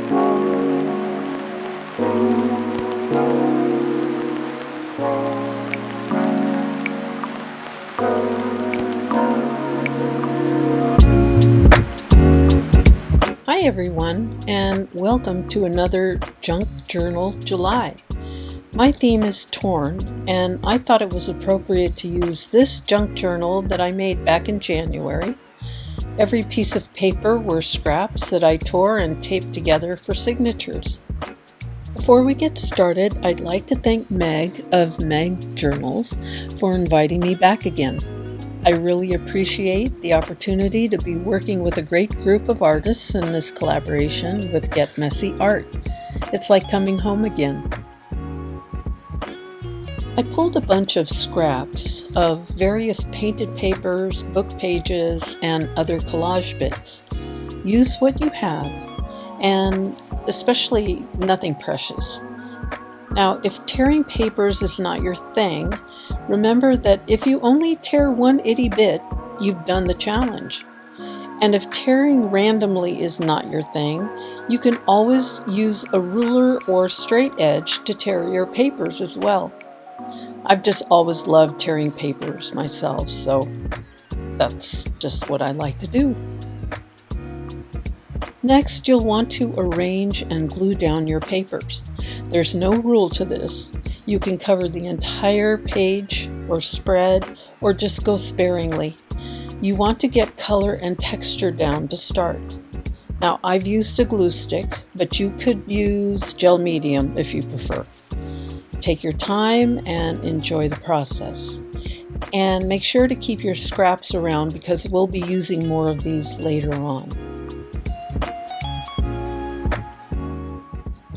Hi everyone, and welcome to another Junk Journal July. My theme is torn, and I thought it was appropriate to use this junk journal that I made back in January. Every piece of paper were scraps that I tore and taped together for signatures. Before we get started, I'd like to thank Meg of Meg Journals for inviting me back again. I really appreciate the opportunity to be working with a great group of artists in this collaboration with Get Messy Art. It's like coming home again. I pulled a bunch of scraps of various painted papers, book pages, and other collage bits. Use what you have, and especially nothing precious. Now, if tearing papers is not your thing, remember that if you only tear one itty bit, you've done the challenge. And if tearing randomly is not your thing, you can always use a ruler or straight edge to tear your papers as well. I've just always loved tearing papers myself, so that's just what I like to do. Next, you'll want to arrange and glue down your papers. There's no rule to this. You can cover the entire page or spread or just go sparingly. You want to get color and texture down to start. Now, I've used a glue stick, but you could use gel medium if you prefer. Take your time and enjoy the process. And make sure to keep your scraps around because we'll be using more of these later on.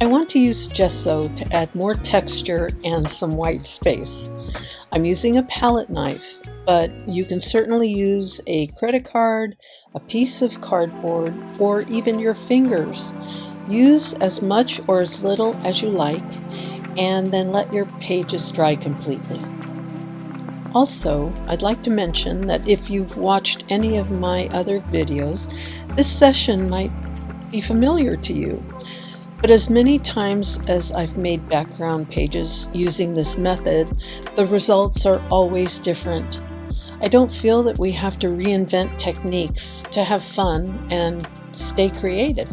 I want to use gesso to add more texture and some white space. I'm using a palette knife, but you can certainly use a credit card, a piece of cardboard, or even your fingers. Use as much or as little as you like, and then let your pages dry completely. Also, I'd like to mention that if you've watched any of my other videos, this session might be familiar to you. But as many times as I've made background pages using this method, the results are always different. I don't feel that we have to reinvent techniques to have fun and stay creative.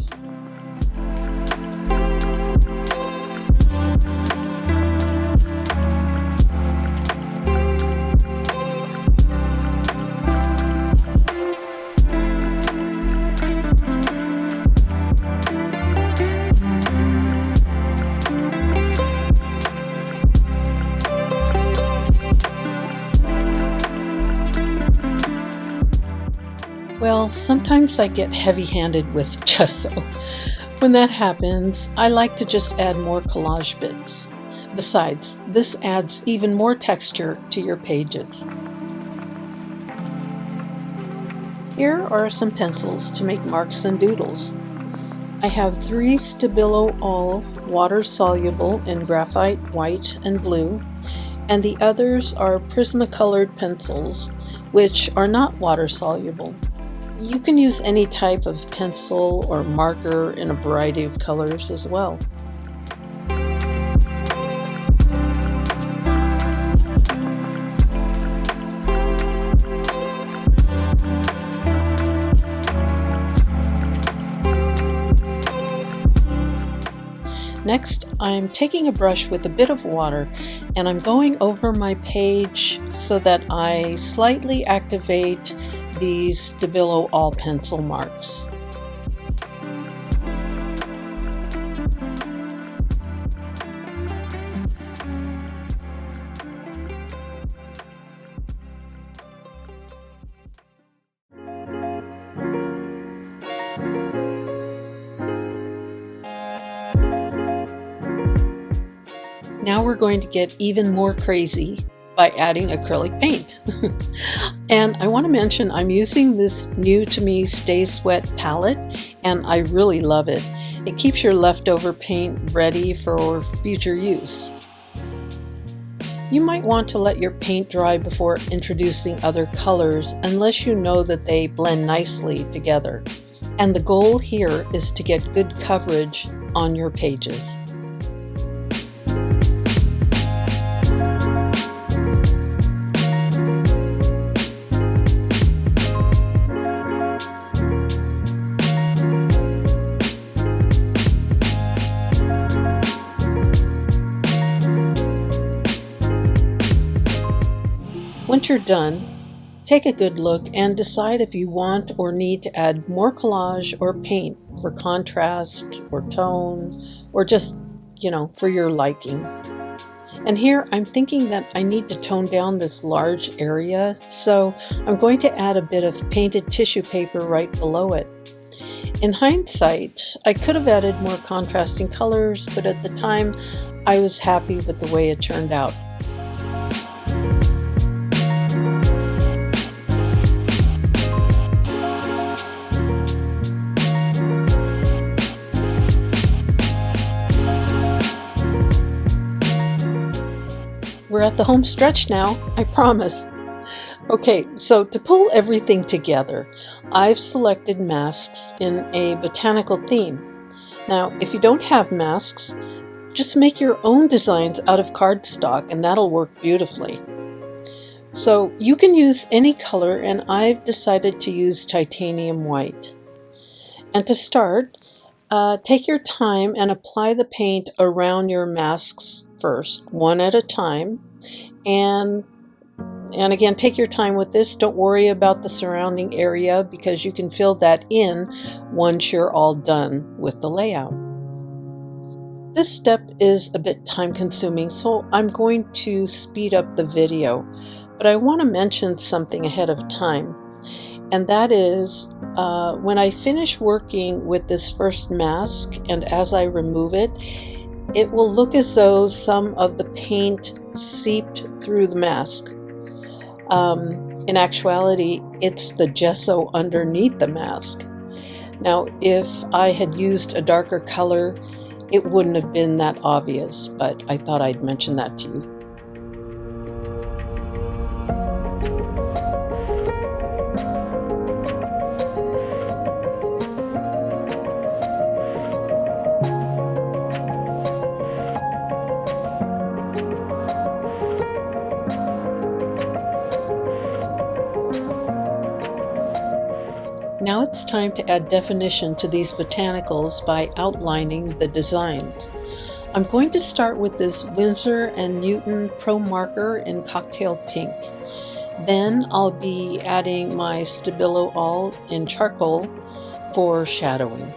Well, sometimes I get heavy-handed with gesso. When that happens, I like to just add more collage bits. Besides, this adds even more texture to your pages. Here are some pencils to make marks and doodles. I have 3 Stabilo All water-soluble in graphite, white, and blue, and the others are Prismacolor pencils, which are not water-soluble. You can use any type of pencil or marker in a variety of colors as well. Next, I'm taking a brush with a bit of water and I'm going over my page so that I slightly activate these Stabilo All pencil marks. Now we're going to get even more crazy by adding acrylic paint. And I want to mention I'm using this new to me Stay Sweat palette and I really love it. It keeps your leftover paint ready for future use. You might want to let your paint dry before introducing other colors unless you know that they blend nicely together. And the goal here is to get good coverage on your pages. Once you're done, take a good look and decide if you want or need to add more collage or paint for contrast or tone or just, for your liking. And here I'm thinking that I need to tone down this large area, so I'm going to add a bit of painted tissue paper right below it. In hindsight, I could have added more contrasting colors, but at the time I was happy with the way it turned out. We're at the home stretch now, I promise. Okay, so to pull everything together, I've selected masks in a botanical theme. Now, if you don't have masks, just make your own designs out of cardstock and that'll work beautifully. So you can use any color, and I've decided to use titanium white. And to start, take your time and apply the paint around your masks first, one at a time. And again, take your time with this. Don't worry about the surrounding area because you can fill that in once you're all done with the layout. This step is a bit time consuming, so I'm going to speed up the video, but I want to mention something ahead of time, and that is when I finish working with this first mask and as I remove it, it will look as though some of the paint seeped through the mask. In actuality, it's the gesso underneath the mask. Now, if I had used a darker color, it wouldn't have been that obvious, but I thought I'd mention that to you. Now it's time to add definition to these botanicals by outlining the designs. I'm going to start with this Winsor & Newton Pro Marker in Cocktail Pink. Then I'll be adding my Stabilo All in Charcoal for shadowing.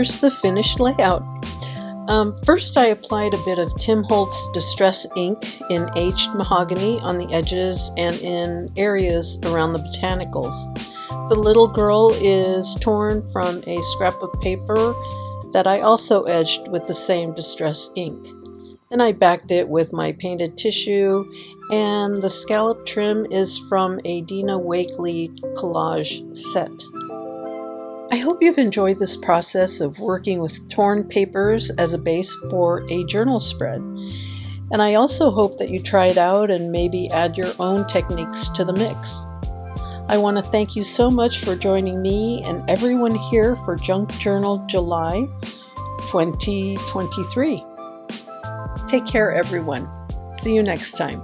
here's the finished layout. First I applied a bit of Tim Holtz Distress ink in aged mahogany on the edges and in areas around the botanicals. The little girl is torn from a scrap of paper that I also edged with the same Distress ink. Then I backed it with my painted tissue, and the scallop trim is from a Dina Wakley collage set. I hope you've enjoyed this process of working with torn papers as a base for a journal spread. And I also hope that you try it out and maybe add your own techniques to the mix. I want to thank you so much for joining me and everyone here for Junk Journal July 2023. Take care, everyone. See you next time.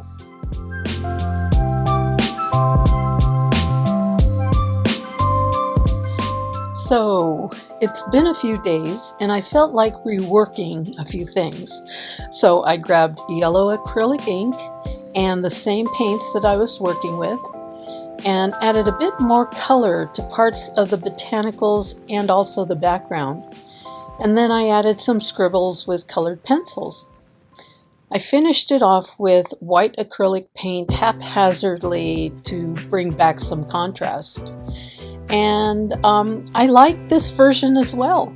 So, it's been a few days and I felt like reworking a few things. So I grabbed yellow acrylic ink and the same paints that I was working with and added a bit more color to parts of the botanicals and also the background. And then I added some scribbles with colored pencils. I finished it off with white acrylic paint haphazardly to bring back some contrast. And I like this version as well.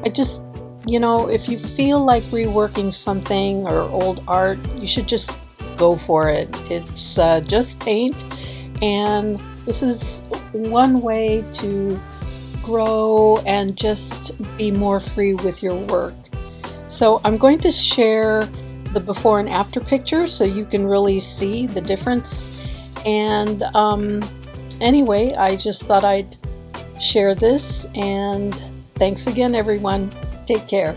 I just, if you feel like reworking something or old art, you should just go for it. It's just paint, and this is one way to grow and just be more free with your work. So I'm going to share the before and after pictures so you can really see the difference. And anyway, I just thought I'd share this, and thanks again, everyone. Take care.